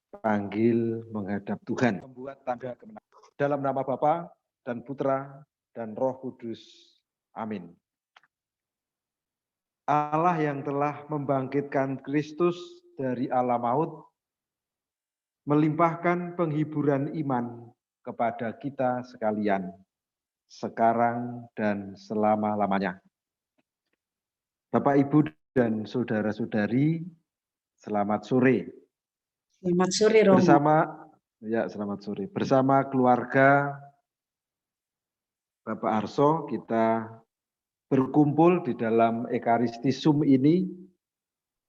panggil menghadap Tuhan. Membuat tanda kemenangan. Dalam nama Bapa dan Putra dan Roh Kudus. Amin. Allah yang telah membangkitkan Kristus dari alam maut, melimpahkan penghiburan iman kepada kita sekalian, sekarang dan selama-lamanya. Bapak, Ibu, dan saudara-saudari, selamat sore. Selamat sore, Romo. Selamat sore. Bersama keluarga Bapak Arso, kita berkumpul di dalam Ekaristi Sum ini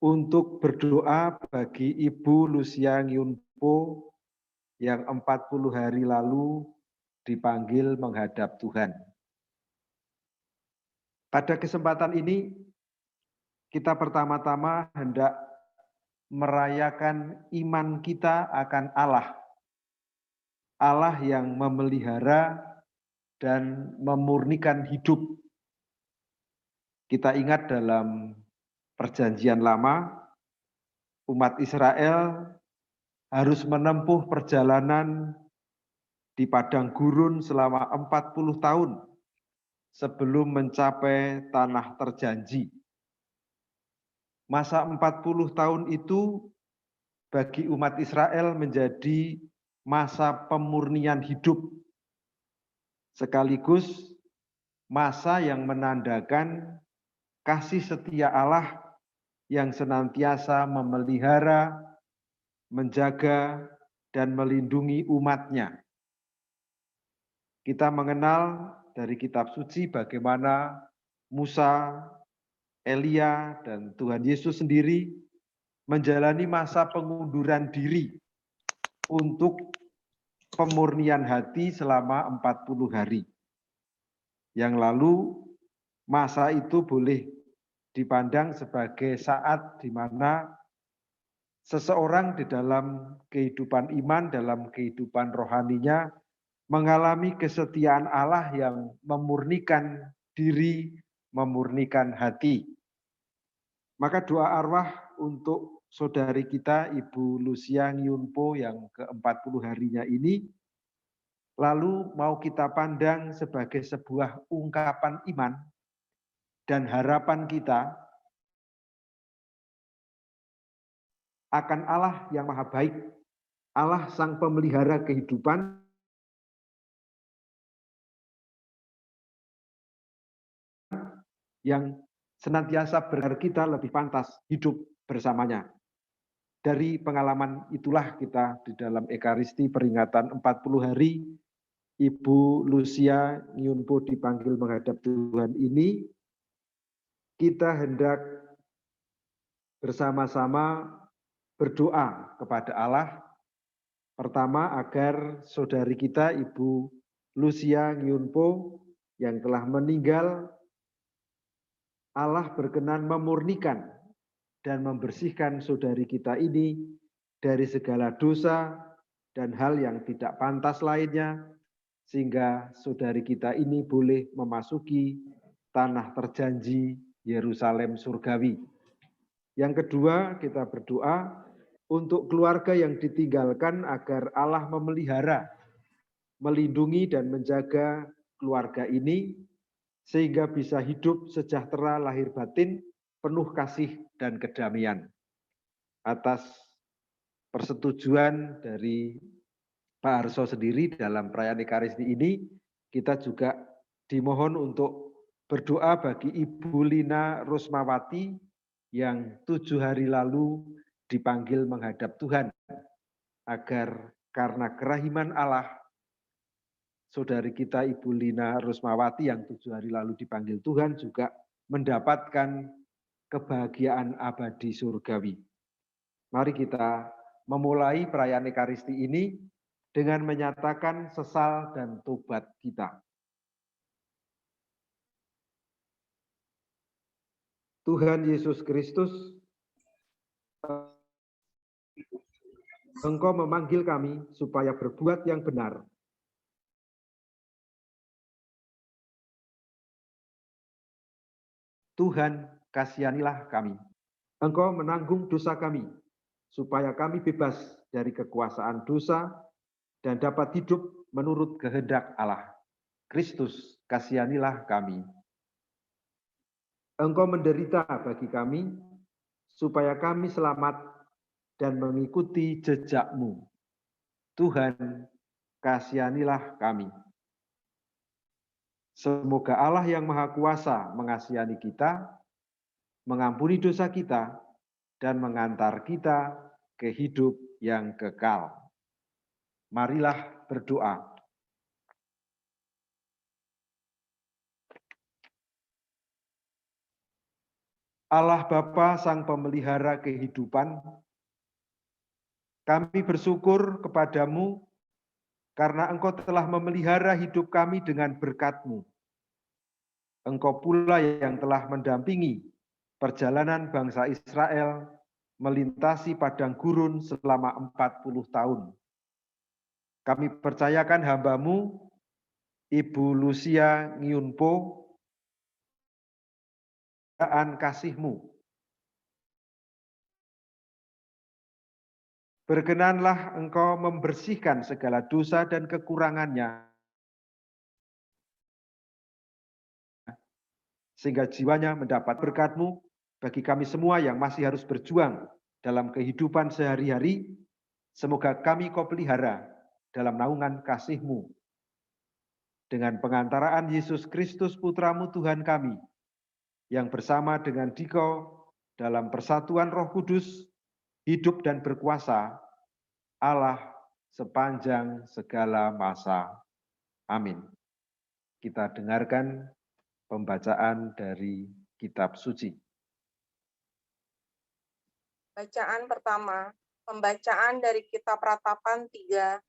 untuk berdoa bagi Ibu Lucia Nyunpo yang 40 hari lalu dipanggil menghadap Tuhan. Pada kesempatan ini, kita pertama-tama hendak merayakan iman kita akan Allah. Allah yang memelihara dan memurnikan hidup. Kita ingat dalam Perjanjian Lama, umat Israel harus menempuh perjalanan di padang gurun selama 40 tahun sebelum mencapai tanah terjanji. Masa 40 tahun itu bagi umat Israel menjadi masa pemurnian hidup, sekaligus masa yang menandakan kasih setia Allah yang senantiasa memelihara, menjaga, dan melindungi umatnya. Kita mengenal dari kitab suci bagaimana Musa, Elia, dan Tuhan Yesus sendiri menjalani masa pengunduran diri untuk pemurnian hati selama 40 hari. Yang lalu masa itu boleh dipandang sebagai saat di mana seseorang di dalam kehidupan iman, dalam kehidupan rohaninya mengalami kesetiaan Allah yang memurnikan diri, memurnikan hati. Maka doa arwah untuk saudari kita Ibu Lucia Nyunpo yang ke-40 harinya ini, lalu mau kita pandang sebagai sebuah ungkapan iman dan harapan kita akan Allah yang maha baik, Allah sang pemelihara kehidupan, yang senantiasa berharap kita lebih pantas hidup bersamanya. Dari pengalaman itulah kita di dalam Ekaristi peringatan 40 hari Ibu Lucia Nyunpo dipanggil menghadap Tuhan ini, kita hendak bersama-sama berdoa kepada Allah. Pertama, agar saudari kita Ibu Lucia Nyunpo yang telah meninggal, Allah berkenan memurnikan dan membersihkan saudari kita ini dari segala dosa dan hal yang tidak pantas lainnya, sehingga saudari kita ini boleh memasuki tanah terjanji Yerusalem surgawi. Yang kedua, kita berdoa untuk keluarga yang ditinggalkan agar Allah memelihara, melindungi dan menjaga keluarga ini sehingga bisa hidup sejahtera lahir batin, penuh kasih dan kedamaian. Atas persetujuan dari Pak Arso sendiri dalam perayaan Ekaristi ini, kita juga dimohon untuk berdoa bagi Ibu Lina Rusmawati yang 7 hari lalu dipanggil menghadap Tuhan, agar karena kerahiman Allah, saudari kita Ibu Lina Rusmawati yang 7 hari lalu dipanggil Tuhan juga mendapatkan kebahagiaan abadi surgawi. Mari kita memulai perayaan Ekaristi ini dengan menyatakan sesal dan tobat kita. Tuhan Yesus Kristus, Engkau memanggil kami supaya berbuat yang benar. Tuhan, kasihanilah kami. Engkau menanggung dosa kami, supaya kami bebas dari kekuasaan dosa dan dapat hidup menurut kehendak Allah. Kristus, kasihanilah kami. Engkau menderita bagi kami, supaya kami selamat dan mengikuti jejak-Mu. Tuhan, kasihanilah kami. Semoga Allah yang Maha Kuasa mengasihani kita, mengampuni dosa kita, dan mengantar kita ke hidup yang kekal. Marilah berdoa. Allah Bapa, Sang Pemelihara kehidupan, kami bersyukur kepadamu karena Engkau telah memelihara hidup kami dengan berkat-Mu. Engkau pula yang telah mendampingi perjalanan bangsa Israel melintasi padang gurun selama 40 tahun. Kami percayakan hamba-Mu, Ibu Lucia Ngiunpo, kasih-Mu. Berkenanlah Engkau membersihkan segala dosa dan kekurangannya, sehingga jiwanya mendapat berkat-Mu. Bagi kami semua yang masih harus berjuang dalam kehidupan sehari-hari, semoga kami Kau pelihara dalam naungan kasih-Mu. Dengan pengantaraan Yesus Kristus Putra-Mu Tuhan kami, yang bersama dengan Dikau dalam persatuan Roh Kudus, hidup dan berkuasa, Allah sepanjang segala masa. Amin. Kita dengarkan pembacaan dari Kitab Suci. Bacaan pertama, pembacaan dari Kitab Ratapan 3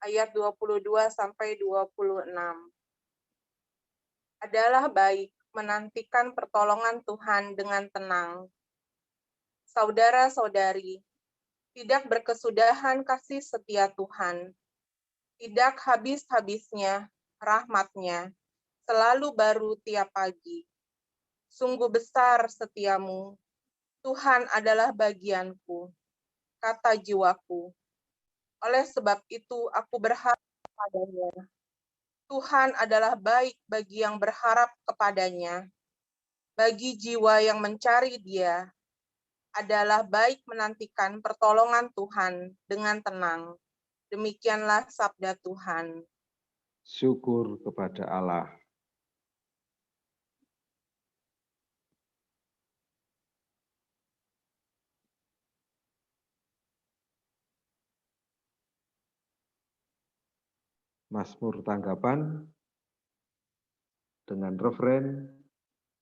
ayat 22 sampai 26. Adalah baik menantikan pertolongan Tuhan dengan tenang. Saudara-saudari, tidak berkesudahan kasih setia Tuhan, tidak habis-habisnya rahmat-Nya, selalu baru tiap pagi. Sungguh besar setiamu, Tuhan adalah bagianku, kata jiwaku. Oleh sebab itu aku berharap kepadanya. Tuhan adalah baik bagi yang berharap kepadanya. Bagi jiwa yang mencari Dia, adalah baik menantikan pertolongan Tuhan dengan tenang. Demikianlah sabda Tuhan. Syukur kepada Allah. Mazmur tanggapan dengan referen,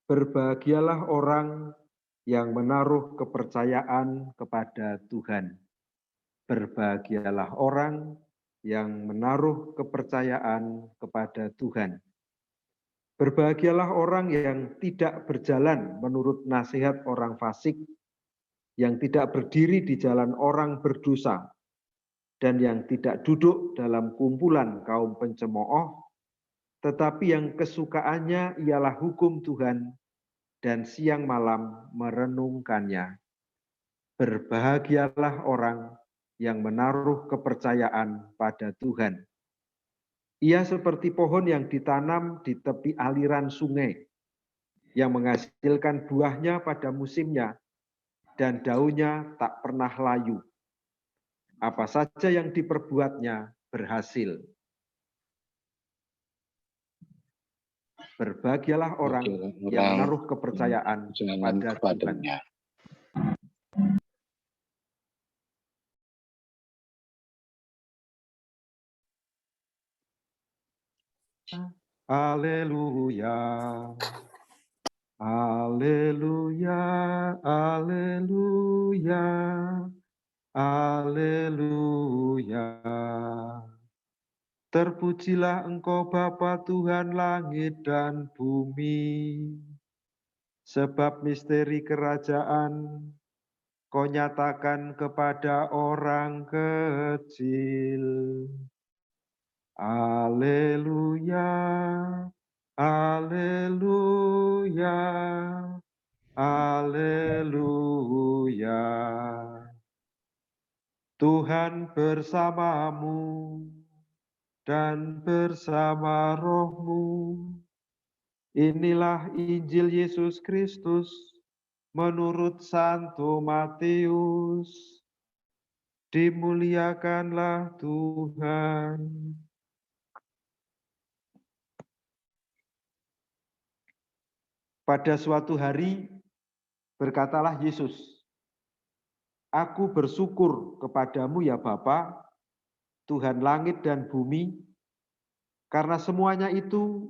berbahagialah orang yang menaruh kepercayaan kepada Tuhan. Berbahagialah orang yang menaruh kepercayaan kepada Tuhan. Berbahagialah orang yang tidak berjalan menurut nasihat orang fasik, yang tidak berdiri di jalan orang berdosa, dan yang tidak duduk dalam kumpulan kaum pencemooh, tetapi yang kesukaannya ialah hukum Tuhan dan siang malam merenungkannya. Berbahagialah orang yang menaruh kepercayaan pada Tuhan. Ia seperti pohon yang ditanam di tepi aliran sungai, yang menghasilkan buahnya pada musimnya, dan daunnya tak pernah layu. Apa saja yang diperbuatnya berhasil. Berbahagialah orang yang menaruh kepercayaan pada Tuhan. Haleluya. Haleluya. Haleluya. Haleluya. Terpujilah Engkau Bapa Tuhan langit dan bumi. Sebab misteri kerajaan Kau nyatakan kepada orang kecil. Haleluya. Haleluya. Haleluya. Tuhan bersamamu dan bersama rohmu. Inilah Injil Yesus Kristus menurut Santo Matius. Dimuliakanlah Tuhan. Pada suatu hari berkatalah Yesus, "Aku bersyukur kepadamu ya Bapa, Tuhan langit dan bumi, karena semuanya itu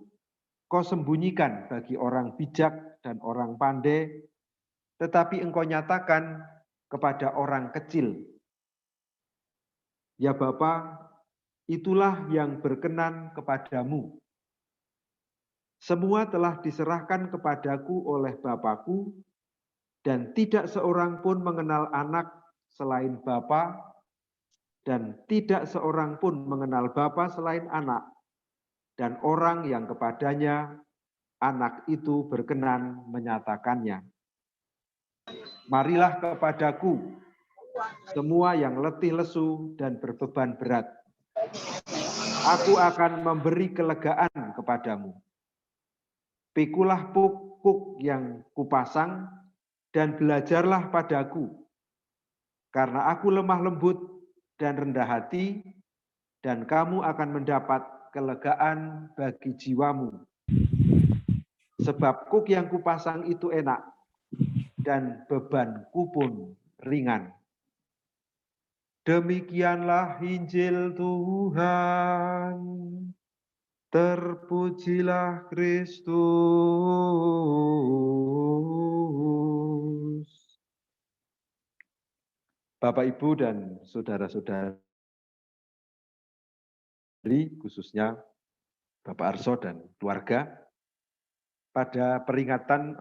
Kau sembunyikan bagi orang bijak dan orang pandai, tetapi Engkau nyatakan kepada orang kecil. Ya Bapa, itulah yang berkenan kepadamu. Semua telah diserahkan kepadaku oleh Bapakku, dan tidak seorang pun mengenal anak selain Bapa, dan tidak seorang pun mengenal Bapa selain anak, dan orang yang kepadanya anak itu berkenan menyatakannya. Marilah kepadaku, semua yang letih lesu dan berbeban berat. Aku akan memberi kelegaan kepadamu. Pikulah pukuk yang kupasang dan belajarlah padaku, karena aku lemah lembut dan rendah hati, dan kamu akan mendapat kelegaan bagi jiwamu. Sebab kuk yang kupasang itu enak, dan bebanku pun ringan. Demikianlah Injil Tuhan. Terpujilah Kristus. Bapak, Ibu, dan saudara-saudari, khususnya Bapak Arso dan keluarga, pada peringatan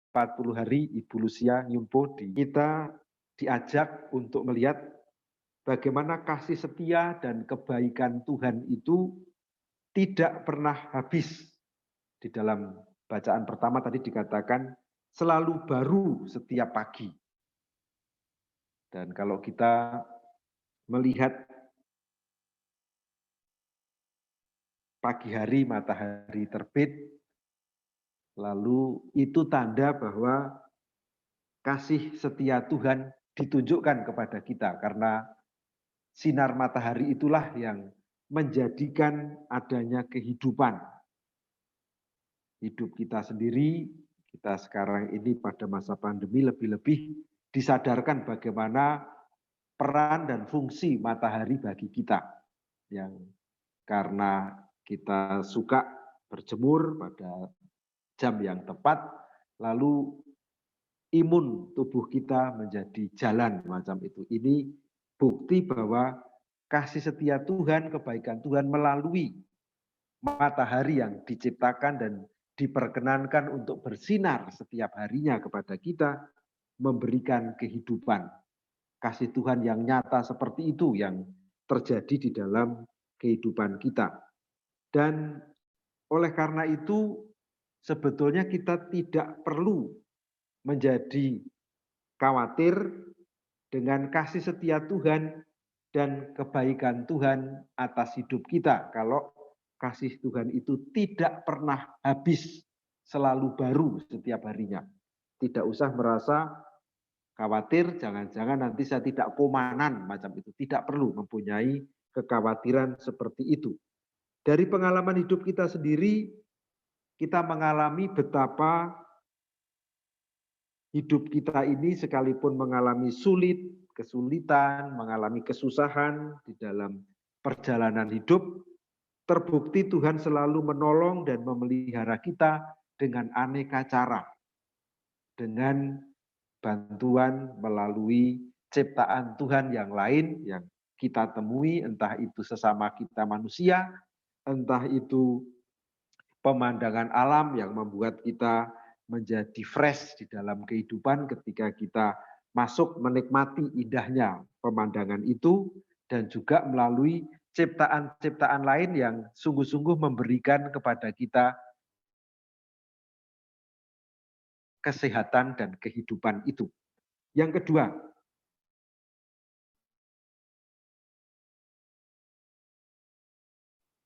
40 hari Ibu Lucia Nyumpo, kita diajak untuk melihat bagaimana kasih setia dan kebaikan Tuhan itu tidak pernah habis. Di dalam bacaan pertama tadi dikatakan selalu baru setiap pagi. Dan kalau kita melihat pagi hari matahari terbit, lalu itu tanda bahwa kasih setia Tuhan ditunjukkan kepada kita, karena sinar matahari itulah yang menjadikan adanya kehidupan. Hidup kita sendiri, kita sekarang ini pada masa pandemi lebih-lebih disadarkan bagaimana peran dan fungsi matahari bagi kita. Yang karena kita suka berjemur pada jam yang tepat, lalu imun tubuh kita menjadi jalan macam itu. Ini bukti bahwa kasih setia Tuhan, kebaikan Tuhan melalui matahari yang diciptakan dan diperkenankan untuk bersinar setiap harinya kepada kita, memberikan kehidupan. Kasih Tuhan yang nyata seperti itu yang terjadi di dalam kehidupan kita. Dan oleh karena itu sebetulnya kita tidak perlu menjadi khawatir dengan kasih setia Tuhan dan kebaikan Tuhan atas hidup kita. Kalau kasih Tuhan itu tidak pernah habis, selalu baru setiap harinya. Tidak usah merasa khawatir, jangan-jangan nanti saya tidak komanan macam itu. Tidak perlu mempunyai kekhawatiran seperti itu. Dari pengalaman hidup kita sendiri, kita mengalami betapa hidup kita ini sekalipun mengalami kesulitan, mengalami kesusahan di dalam perjalanan hidup, terbukti Tuhan selalu menolong dan memelihara kita dengan aneka cara. Dengan bantuan melalui ciptaan Tuhan yang lain yang kita temui, entah itu sesama kita manusia, entah itu pemandangan alam yang membuat kita menjadi fresh di dalam kehidupan ketika kita masuk menikmati indahnya pemandangan itu, dan juga melalui ciptaan-ciptaan lain yang sungguh-sungguh memberikan kepada kita kesehatan dan kehidupan itu. Yang kedua,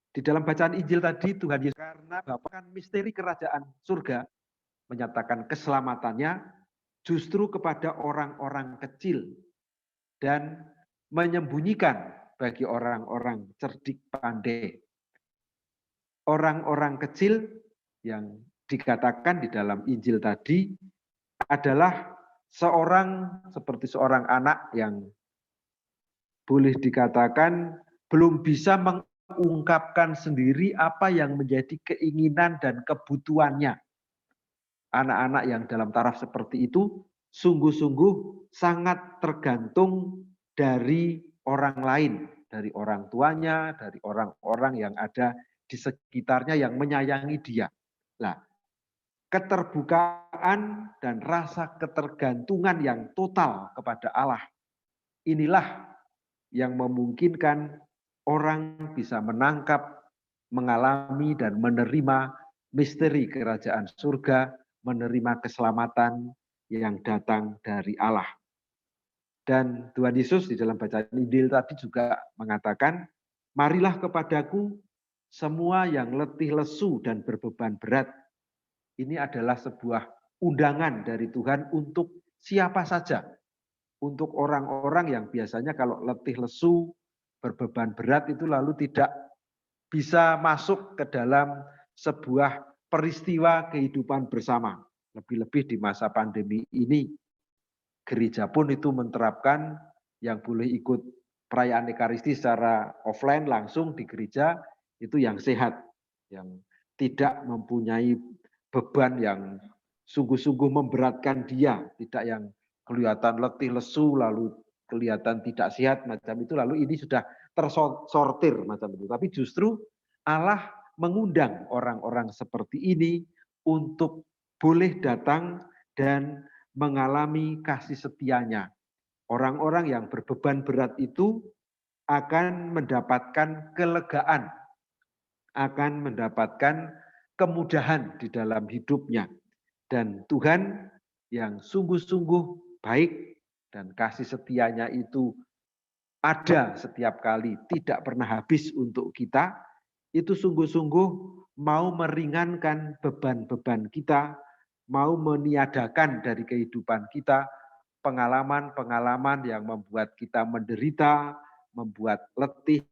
di dalam bacaan Injil tadi Tuhan Yesus karena Bapa misteri kerajaan surga menyatakan keselamatannya justru kepada orang-orang kecil dan menyembunyikan bagi orang-orang cerdik pandai. Orang-orang kecil yang dikatakan di dalam Injil tadi adalah seperti seorang anak yang boleh dikatakan belum bisa mengungkapkan sendiri apa yang menjadi keinginan dan kebutuhannya. Anak-anak yang dalam taraf seperti itu sungguh-sungguh sangat tergantung dari orang lain, dari orang tuanya, dari orang-orang yang ada di sekitarnya yang menyayangi dia. Nah, keterbukaan dan rasa ketergantungan yang total kepada Allah, inilah yang memungkinkan orang bisa menangkap, mengalami, dan menerima misteri kerajaan surga, menerima keselamatan yang datang dari Allah. Dan Tuhan Yesus di dalam bacaan Injil tadi juga mengatakan, marilah kepadaku semua yang letih lesu dan berbeban berat. Ini adalah sebuah undangan dari Tuhan untuk siapa saja. Untuk orang-orang yang biasanya kalau letih lesu, berbeban berat itu lalu tidak bisa masuk ke dalam sebuah peristiwa kehidupan bersama. Lebih-lebih di masa pandemi ini, gereja pun itu menerapkan yang boleh ikut perayaan Ekaristi secara offline langsung di gereja, itu yang sehat, yang tidak mempunyai beban yang sungguh-sungguh memberatkan dia, tidak yang kelihatan letih lesu lalu kelihatan tidak sehat macam itu, lalu ini sudah tersortir macam itu. Tapi justru Allah mengundang orang-orang seperti ini untuk boleh datang dan mengalami kasih setianya. Orang-orang yang berbeban berat itu akan mendapatkan kelegaan, akan mendapatkan kemudahan di dalam hidupnya. Dan Tuhan yang sungguh-sungguh baik dan kasih setianya itu ada setiap kali, tidak pernah habis untuk kita, itu sungguh-sungguh mau meringankan beban-beban kita, mau meniadakan dari kehidupan kita pengalaman-pengalaman yang membuat kita menderita, membuat letih,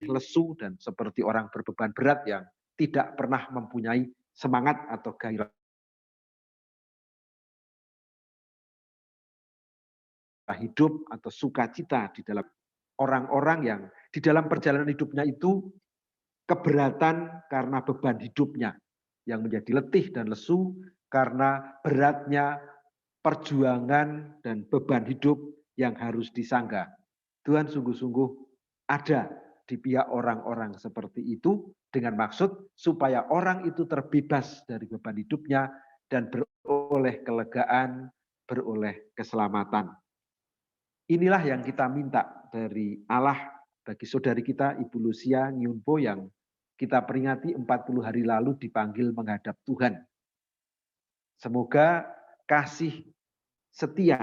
lesu, dan seperti orang berbeban berat yang tidak pernah mempunyai semangat atau gairah hidup atau sukacita di dalam orang-orang yang di dalam perjalanan hidupnya itu keberatan karena beban hidupnya yang menjadi letih dan lesu karena beratnya perjuangan dan beban hidup yang harus disangga. Tuhan sungguh-sungguh ada di pihak orang-orang seperti itu dengan maksud supaya orang itu terbebas dari beban hidupnya dan beroleh kelegaan, beroleh keselamatan. Inilah yang kita minta dari Allah bagi saudari kita Ibu Lucia Nyunpo yang kita peringati 40 hari lalu dipanggil menghadap Tuhan. Semoga kasih setia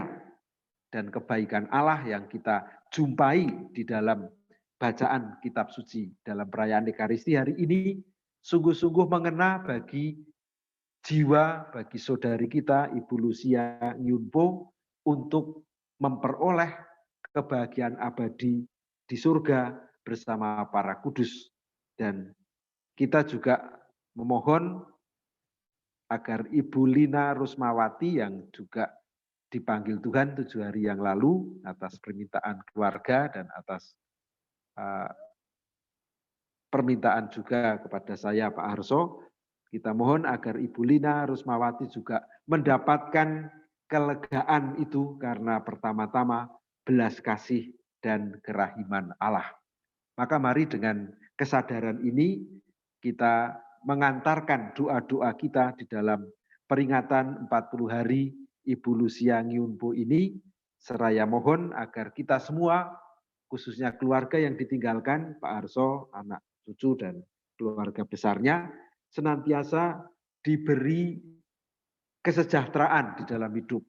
dan kebaikan Allah yang kita jumpai di dalam bacaan kitab suci dalam perayaan Ekaristi hari ini sungguh-sungguh mengena bagi jiwa, bagi saudari kita Ibu Lucia Nyunpo untuk memperoleh kebahagiaan abadi di surga bersama para kudus. Dan kita juga memohon agar Ibu Lina Rusmawati yang juga dipanggil Tuhan 7 hari yang lalu atas permintaan keluarga dan atas permintaan juga kepada saya Pak Harso, kita mohon agar Ibu Lina Rusmawati juga mendapatkan kelegaan itu karena pertama-tama belas kasih dan kerahiman Allah. Maka mari dengan kesadaran ini kita mengantarkan doa-doa kita di dalam peringatan 40 hari Ibu Lucia Nyunpo ini, seraya mohon agar kita semua, khususnya keluarga yang ditinggalkan, Pak Harso, anak cucu dan keluarga besarnya, senantiasa diberi kesejahteraan di dalam hidup,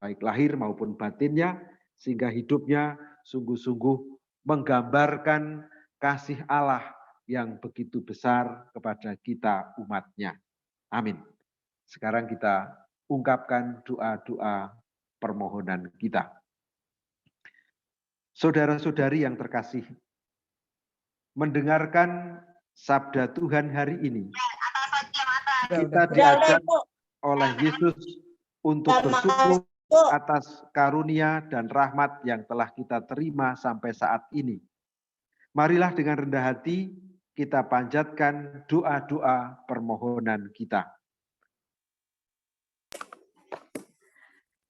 baik lahir maupun batinnya, sehingga hidupnya sungguh-sungguh menggambarkan kasih Allah yang begitu besar kepada kita umatnya. Amin. Sekarang kita ungkapkan doa-doa permohonan kita. Saudara-saudari yang terkasih, mendengarkan sabda Tuhan hari ini, kita diajak oleh Yesus untuk bersyukur atas karunia dan rahmat yang telah kita terima sampai saat ini. Marilah dengan rendah hati kita panjatkan doa-doa permohonan kita.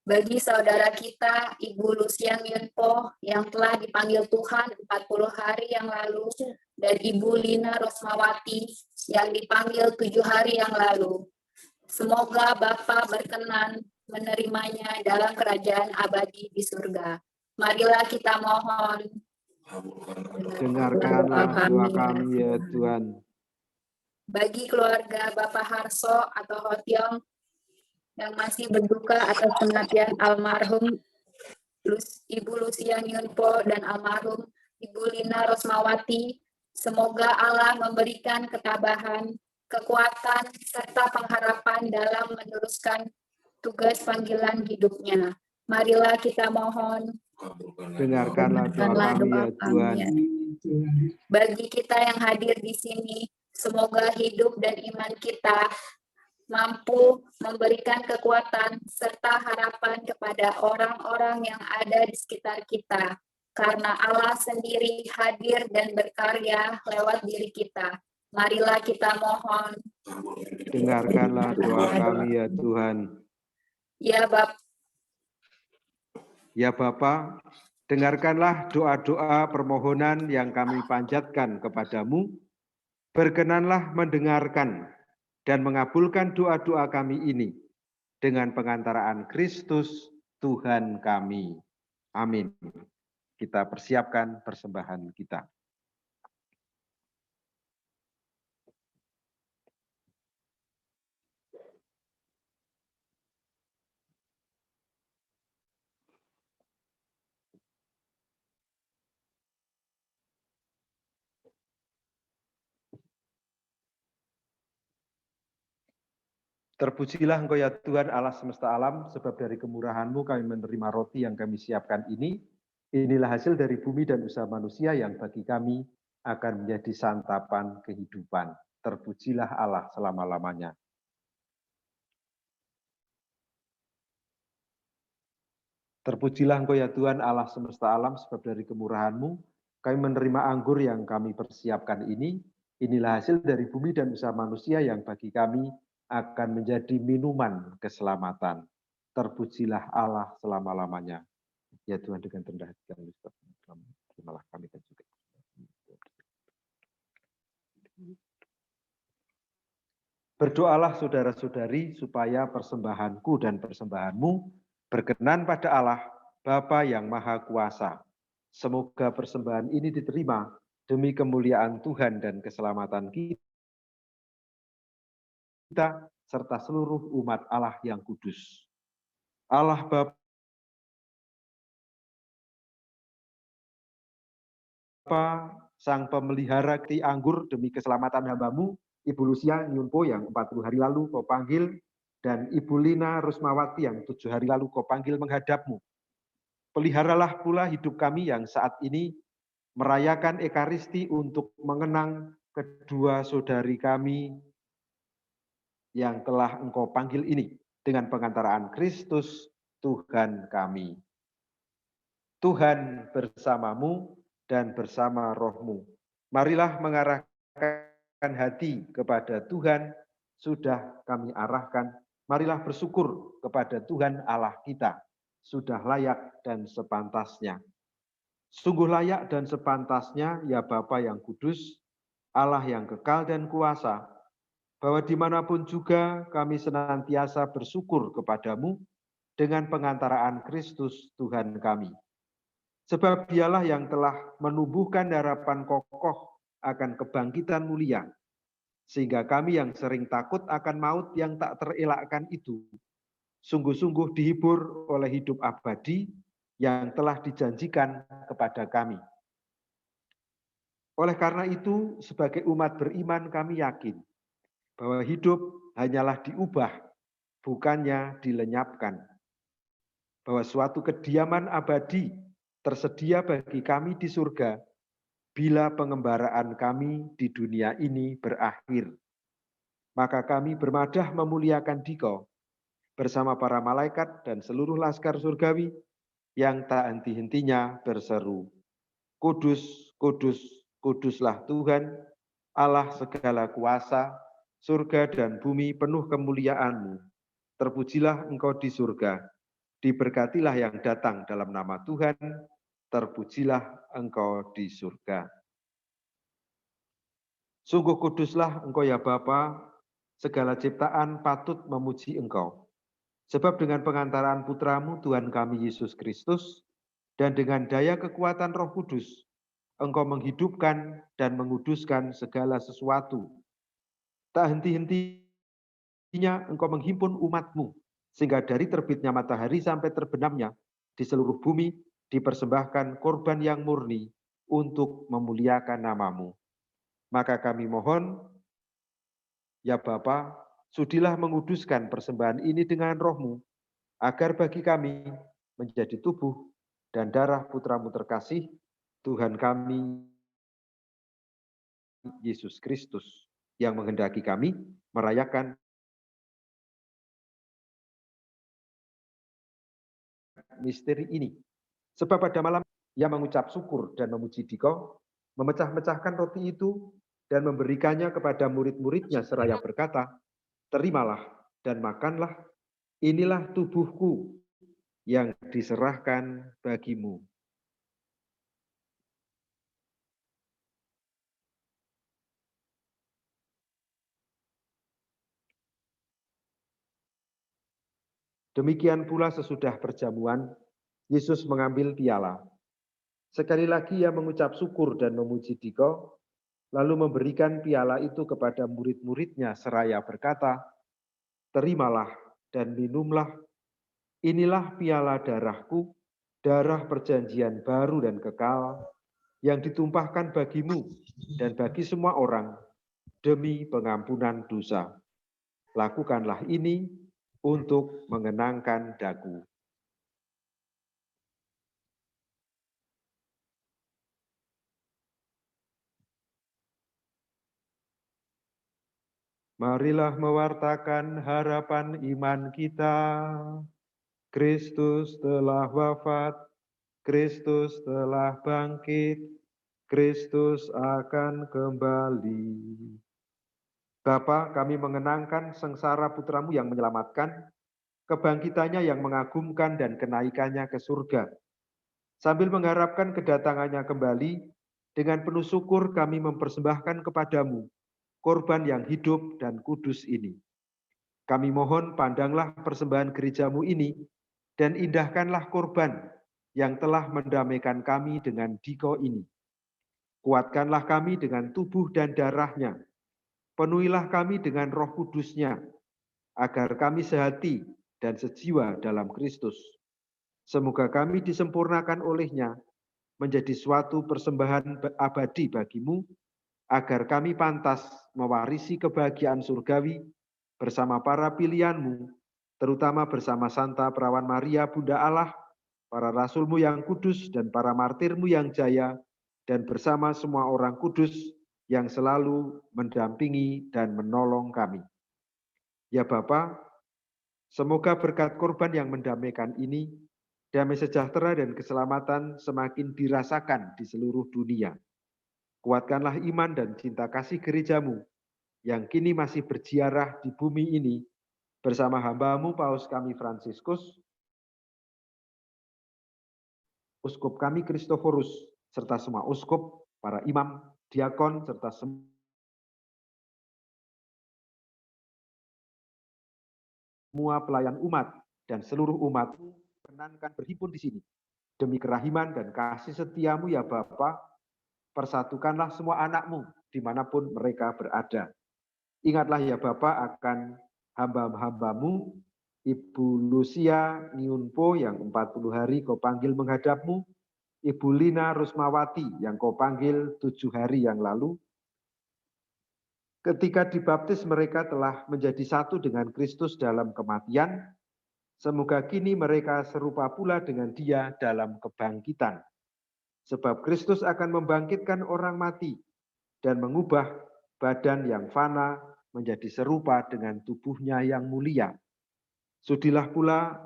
Bagi saudara kita, Ibu Lucian Yunpo, yang telah dipanggil Tuhan 40 hari yang lalu, dan Ibu Lina Rosmawati, yang dipanggil 7 hari yang lalu. Semoga Bapa berkenan menerimanya dalam kerajaan abadi di surga. Marilah kita mohon. Dengarkanlah doa kami ya Tuhan. Bagi keluarga Bapak Harso atau Hotiong, yang masih berduka atas kematian almarhum Ibu Lucian Yunpo dan almarhum Ibu Lina Rosmawati, semoga Allah memberikan ketabahan, kekuatan, serta pengharapan dalam meneruskan tugas panggilan hidupnya. Marilah kita mohon. Dengarkanlah doa kami ya Tuhan. Bagi kita yang hadir di sini, semoga hidup dan iman kita mampu memberikan kekuatan serta harapan kepada orang-orang yang ada di sekitar kita, karena Allah sendiri hadir dan berkarya lewat diri kita. Marilah kita mohon. Dengarkanlah doa kami ya Tuhan. Ya Bapa, dengarkanlah doa-doa permohonan yang kami panjatkan kepadamu. Berkenanlah mendengarkan dan mengabulkan doa-doa kami ini dengan pengantaraan Kristus Tuhan kami. Amin. Kita persiapkan persembahan kita. Terpujilah Engkau ya Tuhan Allah semesta alam, sebab dari kemurahan-Mu kami menerima roti yang kami siapkan ini. Inilah hasil dari bumi dan usaha manusia yang bagi kami akan menjadi santapan kehidupan. Terpujilah Allah selama-lamanya. Terpujilah Engkau ya Tuhan Allah semesta alam, sebab dari kemurahan-Mu kami menerima anggur yang kami persiapkan ini. Inilah hasil dari bumi dan usaha manusia yang bagi kami akan menjadi minuman keselamatan. Terpujilah Allah selama-lamanya. Ya Tuhan, dengan rendah hati kami terimalah kami dan juga. Berdoalah saudara-saudari supaya persembahanku dan persembahanmu berkenan pada Allah Bapa yang Maha Kuasa. Semoga persembahan ini diterima demi kemuliaan Tuhan dan keselamatan kita serta seluruh umat Allah yang kudus. Allah Bapa Sang Pemelihara anggur demi keselamatan hamba-Mu, Ibu Lucia Yunpo yang 40 hari lalu Kau panggil, dan Ibu Lina Rosmawati yang 7 hari lalu Kau panggil menghadap-Mu. Peliharalah pula hidup kami yang saat ini merayakan Ekaristi untuk mengenang kedua saudari kami yang telah Engkau panggil ini dengan pengantaraan Kristus Tuhan kami. Tuhan bersamamu dan bersama roh-Mu. Marilah mengarahkan hati kepada Tuhan, sudah kami arahkan. Marilah bersyukur kepada Tuhan Allah kita, sudah layak dan sepantasnya. Sungguh layak dan sepantasnya, ya Bapa yang kudus, Allah yang kekal dan kuasa, bahwa dimanapun juga kami senantiasa bersyukur kepadamu dengan pengantaraan Kristus Tuhan kami. Sebab Dialah yang telah menumbuhkan harapan kokoh akan kebangkitan mulia sehingga kami yang sering takut akan maut yang tak terelakkan itu, sungguh-sungguh dihibur oleh hidup abadi yang telah dijanjikan kepada kami. Oleh karena itu, sebagai umat beriman kami yakin bahwa hidup hanyalah diubah, bukannya dilenyapkan. Bahwa suatu kediaman abadi tersedia bagi kami di surga bila pengembaraan kami di dunia ini berakhir. Maka kami bermadah memuliakan Diko bersama para malaikat dan seluruh laskar surgawi yang tak henti-hentinya berseru, Kudus, kudus, kuduslah Tuhan, Allah segala kuasa, surga dan bumi penuh kemuliaan-Mu. Terpujilah Engkau di surga, diberkatilah yang datang dalam nama Tuhan, terpujilah Engkau di surga. Sungguh kuduslah Engkau ya Bapa, segala ciptaan patut memuji Engkau. Sebab dengan pengantaran putra-Mu Tuhan kami Yesus Kristus, dan dengan daya kekuatan Roh Kudus, Engkau menghidupkan dan menguduskan segala sesuatu. Tak henti-hentinya Engkau menghimpun umat-Mu, sehingga dari terbitnya matahari sampai terbenamnya di seluruh bumi dipersembahkan korban yang murni untuk memuliakan nama-Mu. Maka kami mohon, ya Bapa, sudilah menguduskan persembahan ini dengan Roh-Mu, agar bagi kami menjadi tubuh dan darah Putra-Mu terkasih, Tuhan kami, Yesus Kristus, yang menghendaki kami merayakan misteri ini. Sebab pada malam ia mengucap syukur dan memuji Diko, memecah-mecahkan roti itu dan memberikannya kepada murid-muridnya seraya berkata, terimalah dan makanlah, inilah tubuhku yang diserahkan bagimu. Demikian pula sesudah perjamuan, Yesus mengambil piala. Sekali lagi ia mengucap syukur dan memuji Diko, lalu memberikan piala itu kepada murid-muridnya seraya berkata, terimalah dan minumlah, inilah piala darahku, darah perjanjian baru dan kekal, yang ditumpahkan bagimu dan bagi semua orang demi pengampunan dosa. Lakukanlah ini untuk mengenangkan daku. Marilah mewartakan harapan iman kita. Kristus telah wafat, Kristus telah bangkit, Kristus akan kembali. Bapa, kami mengenangkan sengsara putra-Mu yang menyelamatkan, kebangkitannya yang mengagumkan dan kenaikannya ke surga. Sambil mengharapkan kedatangannya kembali, dengan penuh syukur kami mempersembahkan kepadamu korban yang hidup dan kudus ini. Kami mohon pandanglah persembahan gerejamu ini dan indahkanlah korban yang telah mendamaikan kami dengan Diko ini. Kuatkanlah kami dengan tubuh dan darahnya. Penuhilah kami dengan Roh Kudusnya, agar kami sehati dan sejiwa dalam Kristus. Semoga kami disempurnakan olehnya menjadi suatu persembahan abadi bagimu, agar kami pantas mewarisi kebahagiaan surgawi bersama para pilihanmu, terutama bersama Santa Perawan Maria, Bunda Allah, para rasulmu yang kudus dan para martirmu yang jaya, dan bersama semua orang kudus yang selalu mendampingi dan menolong kami. Ya Bapa, semoga berkat korban yang mendamaikan ini, damai sejahtera dan keselamatan semakin dirasakan di seluruh dunia. Kuatkanlah iman dan cinta kasih gerejamu, yang kini masih berziarah di bumi ini, bersama hamba-Mu Paus kami Fransiskus, Uskup kami Kristoforus, serta semua uskup, para imam, diakon, serta semua pelayan umat dan seluruh umat perkenankan berhimpun di sini. Demi kerahiman dan kasih setia-Mu ya Bapa, persatukanlah semua anak-Mu dimanapun mereka berada. Ingatlah ya Bapa akan hamba-hambamu, Ibu Lucia Niunpo yang 40 hari kau panggil menghadapmu, Ibu Lina Rusmawati yang kau panggil 7 hari yang lalu. Ketika dibaptis mereka telah menjadi satu dengan Kristus dalam kematian. Semoga kini mereka serupa pula dengan Dia dalam kebangkitan. Sebab Kristus akan membangkitkan orang mati dan mengubah badan yang fana menjadi serupa dengan tubuhnya yang mulia. Sudilah pula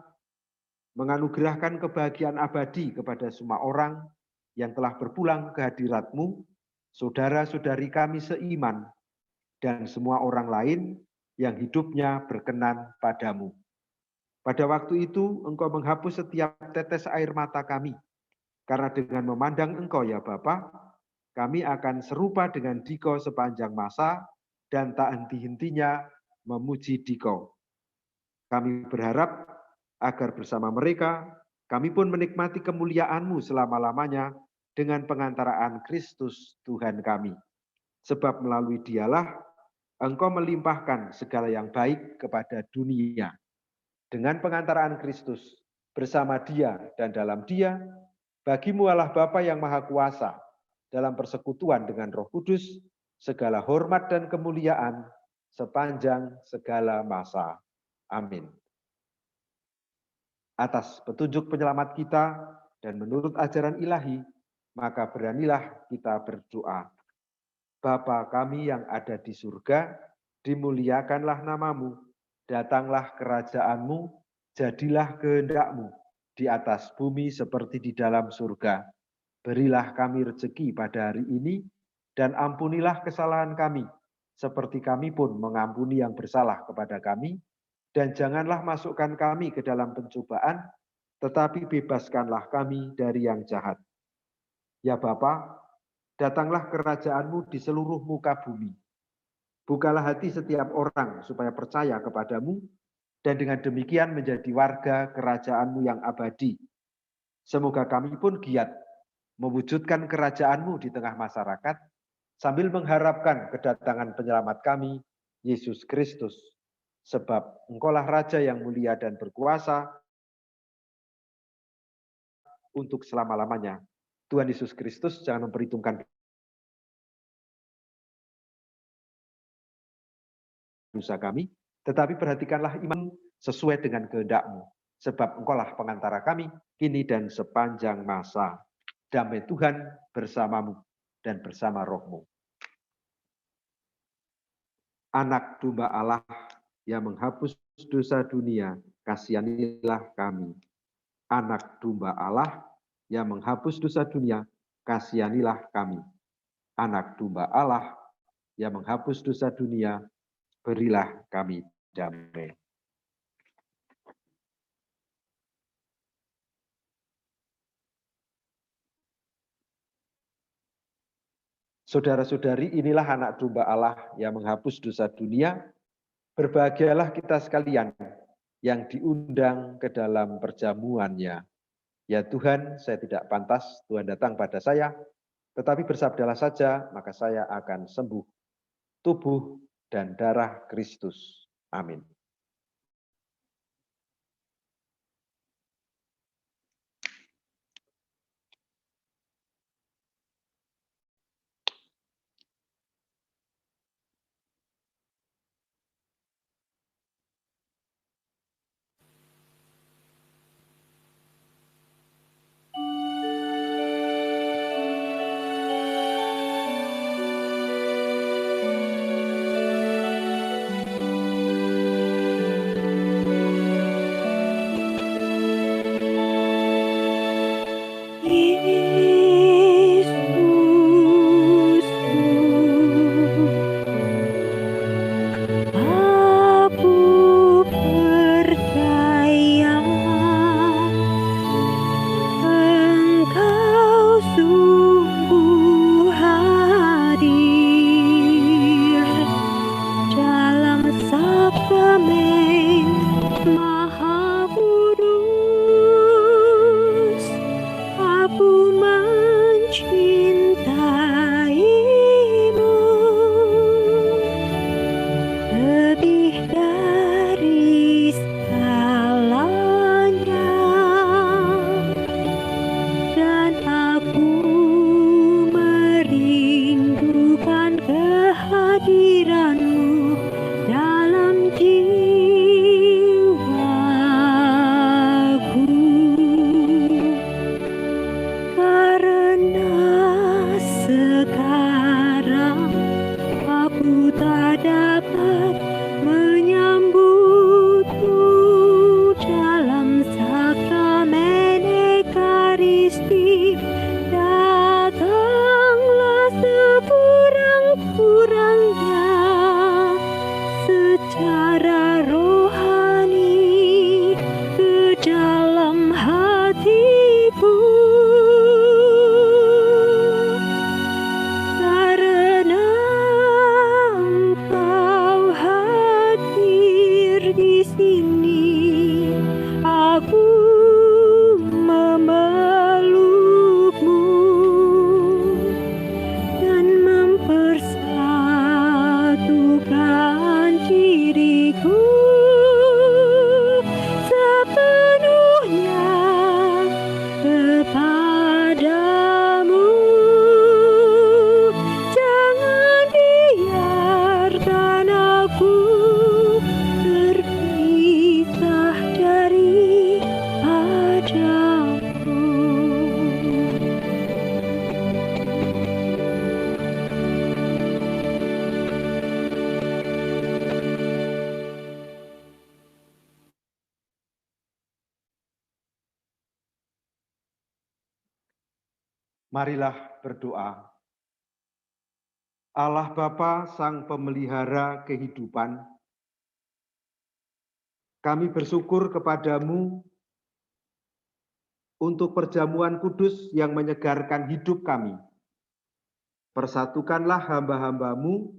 menganugerahkan kebahagiaan abadi kepada semua orang yang telah berpulang ke hadirat-Mu, saudara-saudari kami seiman, dan semua orang lain yang hidupnya berkenan padamu. Pada waktu itu Engkau menghapus setiap tetes air mata kami, karena dengan memandang Engkau ya Bapa, kami akan serupa dengan Dikau sepanjang masa dan tak henti-hentinya memuji Dikau. Kami berharap agar bersama mereka, kami pun menikmati kemuliaan-Mu selama-lamanya dengan pengantaraan Kristus Tuhan kami. Sebab melalui Dialah Engkau melimpahkan segala yang baik kepada dunia. Dengan pengantaraan Kristus, bersama Dia dan dalam Dia, bagi-Mu Allah Bapa yang Maha Kuasa, dalam persekutuan dengan Roh Kudus, segala hormat dan kemuliaan sepanjang segala masa. Amin. Atas petunjuk penyelamat kita dan menurut ajaran ilahi, maka beranilah kita berdoa. Bapa kami yang ada di surga, dimuliakanlah nama-Mu, datanglah kerajaan-Mu, jadilah kehendak-Mu di atas bumi seperti di dalam surga. Berilah kami rezeki pada hari ini, dan ampunilah kesalahan kami, seperti kami pun mengampuni yang bersalah kepada kami, dan janganlah masukkan kami ke dalam pencobaan, tetapi bebaskanlah kami dari yang jahat. Ya Bapa, datanglah kerajaan-Mu di seluruh muka bumi. Bukalah hati setiap orang supaya percaya kepadamu, dan dengan demikian menjadi warga kerajaan-Mu yang abadi. Semoga kami pun giat mewujudkan kerajaan-Mu di tengah masyarakat, sambil mengharapkan kedatangan penyelamat kami, Yesus Kristus. Sebab Engkaulah Raja yang mulia dan berkuasa untuk selama-lamanya. Tuhan Yesus Kristus jangan memperhitungkan dosa kami, tetapi perhatikanlah iman sesuai dengan kehendak-Mu. Sebab Engkaulah pengantara kami, kini dan sepanjang masa. Damai Tuhan bersamamu dan bersama roh-Mu. Anak domba Allah yang menghapus dosa dunia, kasihanilah kami. Anak domba Allah yang menghapus dosa dunia, kasihanilah kami. Anak domba Allah yang menghapus dosa dunia, berilah kami damai. Saudara-saudari, inilah anak domba Allah yang menghapus dosa dunia. Berbahagialah kita sekalian yang diundang ke dalam perjamuannya. Ya Tuhan, saya tidak pantas Tuhan datang pada saya, tetapi bersabdalah saja, maka saya akan sembuh. Tubuh dan darah Kristus. Amin. sini aku memelukmu dan mempersatukan diriku sepenuhnya kepadamu. Jangan biarkan aku terpisah daripadamu. Marilah berdoa. Allah Bapa, Sang Pemelihara kehidupan, kami bersyukur kepadamu untuk perjamuan kudus yang menyegarkan hidup kami. Persatukanlah hamba-hambamu,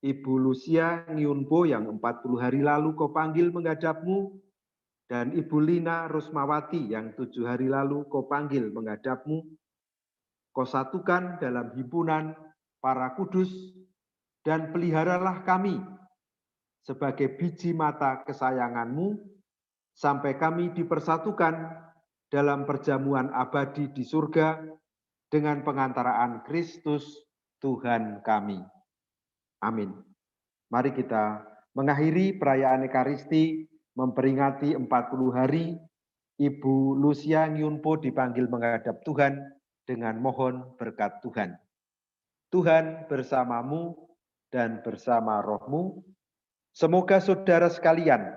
Ibu Lucia Nyunpo yang 40 hari lalu kau panggil menghadapmu, dan Ibu Lina Rusmawati yang 7 hari lalu kau panggil menghadapmu. Kau satukan dalam himpunan para kudus dan peliharalah kami sebagai biji mata kesayanganmu sampai kami dipersatukan dalam perjamuan abadi di surga dengan pengantaraan Kristus Tuhan kami. Amin. Mari kita mengakhiri perayaan Ekaristi memperingati 40 hari Ibu Lucia Nyunpo dipanggil menghadap Tuhan dengan mohon berkat Tuhan. Tuhan bersamamu dan bersama rohmu. Semoga saudara sekalian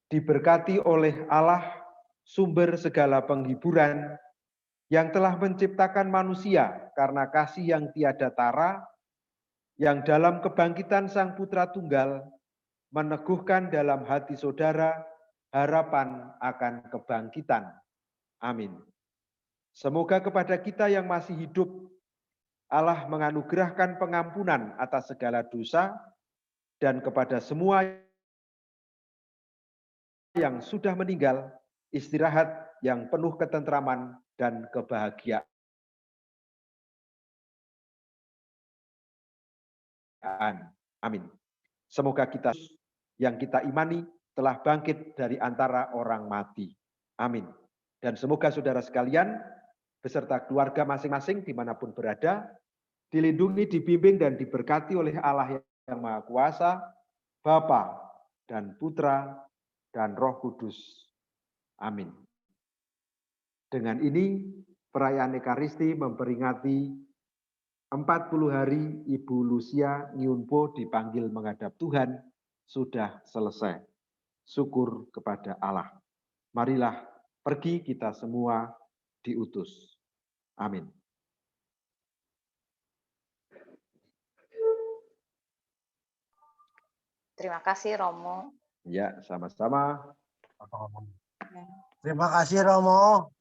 diberkati oleh Allah, sumber segala penghiburan, yang telah menciptakan manusia karena kasih yang tiada tara, yang dalam kebangkitan Sang Putra Tunggal meneguhkan dalam hati saudara harapan akan kebangkitan. Amin. Semoga kepada kita yang masih hidup, Allah menganugerahkan pengampunan atas segala dosa, dan kepada semua yang sudah meninggal, istirahat yang penuh ketentraman dan kebahagiaan. Amin. Semoga kita yang kita imani telah bangkit dari antara orang mati. Amin. Dan semoga saudara sekalian beserta keluarga masing-masing dimanapun berada, dilindungi, dibimbing, dan diberkati oleh Allah yang Maha Kuasa, Bapa dan Putra dan Roh Kudus. Amin. Dengan ini, perayaan Ekaristi memperingati 40 hari Ibu Lucia Nyunpo dipanggil menghadap Tuhan sudah selesai. Syukur kepada Allah. Marilah pergi kita semua diutus. Amin. Terima kasih Romo. Ya, sama-sama. Terima kasih Romo.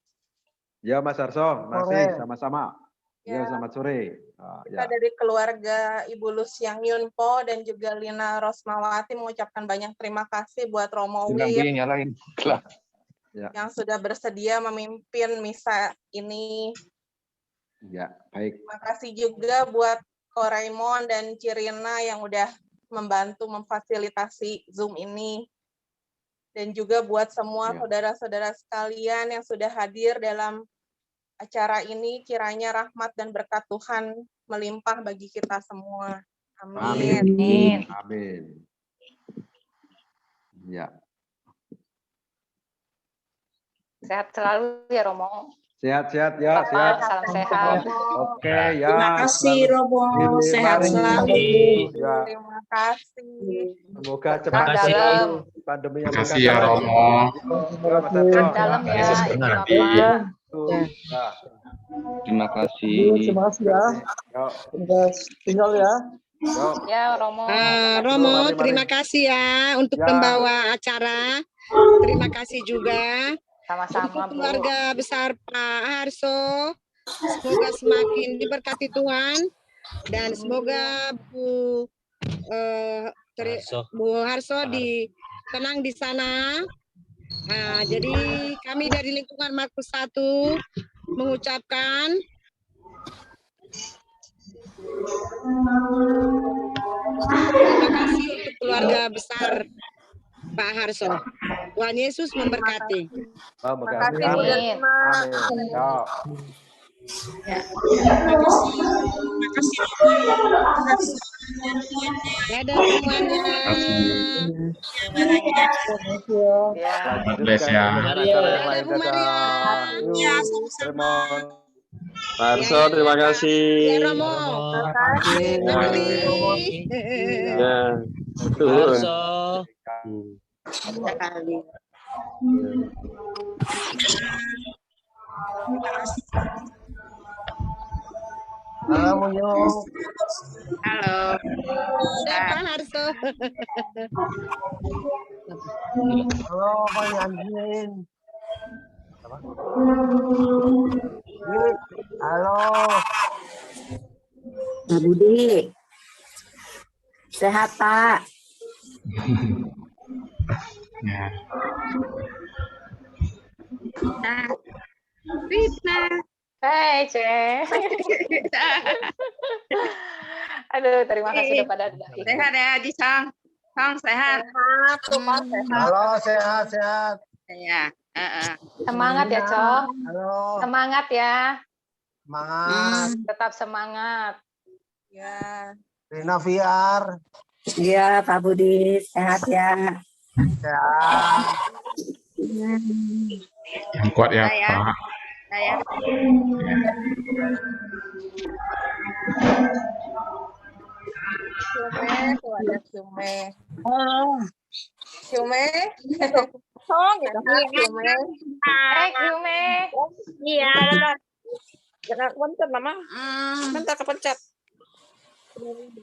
Ya, Mas Arso, masih sama-sama. Ya, selamat sore. Kita dari keluarga Ibu Lucia Nyunpo dan juga Lina Rosmawati mengucapkan banyak terima kasih buat Romo Wir yang sudah bersedia memimpin misa ini. Ya, baik. Terima kasih juga buat Ko Raymond dan Cirina yang udah membantu memfasilitasi Zoom ini. Dan juga buat semua saudara-saudara sekalian yang sudah hadir dalam acara ini, kiranya rahmat dan berkat Tuhan melimpah bagi kita semua. Amin. Amin. Amin. Ya. Sehat selalu ya Romo. Sehat-sehat ya, sehat. Salam sehat. Oke ya. Terima kasih Romo, sehat selalu. Ya. Terima kasih. Semoga cepat dalam pandemi yang Terima kasih ya Romo. dalam ya Ibu Bapak. Terima kasih. Terima kasih ya. Tinggal ya. Ya Romo. Romo, terima kasih ya untuk pembawa acara. Terima kasih juga. Sama-sama Untuk keluarga besar Pak Harso, semoga semakin diberkati Tuhan dan semoga Bu Harso tenang di sana. Nah, jadi kami dari lingkungan Markus 1 mengucapkan terima kasih untuk keluarga besar Pak Harso. Tuhan Yesus memberkati. Terima kasih Bu Desma. Amin. Yo. Dadah semuanya. Ya. Bless ya. Dadah Bu Maria. Raymond. Pak Arso, terima kasih. Ya Romo. Terima kasih. Mari. Ya, turun. Sekali. Halo, Muyung. Halo. Udah Pak Harso. Halo, Pak Yansin. Halo. Pak Budi. Sehat, Pak. Ya. Rita. Hai, Ce. Aduh, terima kasih udah pada ikut. Sehat ya, Jisang. Sang sehat. Sehat, tuh, Pak, sehat. Halo, sehat. Ya. Semangat ya, Cok. Halo. Semangat ya. Semangat. Tetap semangat. Ya. Rina VR. Iya, Pak Budi. Sehat ya. Sehat. Yang kuat ya, Pak. Saya. Cume, tuh ada Cume. Cume. Oh, gitu. Cume. Hai, Yume. Iya. Jangan kepencet, Mama. Bentar kepencet.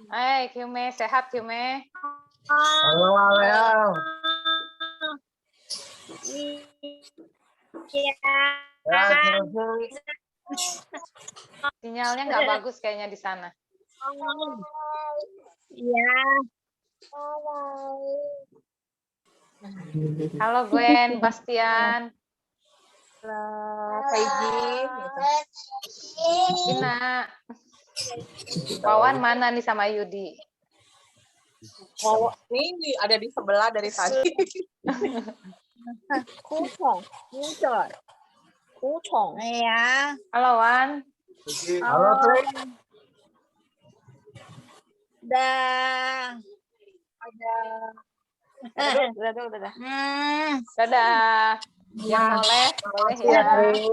Hai, Yume. Sehat, Yume. Halo, Alel. Ya, terus. Sinyalnya nggak bagus kayaknya di sana. Iya. Halo, Gwen, Bastian. Kaiji. Gitu. Ina. Wawan mana nih sama Yudi? Oh, ini ada di sebelah dari tadi. Kucong. Iya. Halo, Wan. Halo, Tri. Dah. Udah. Dadah. Yang boleh ya. Tri.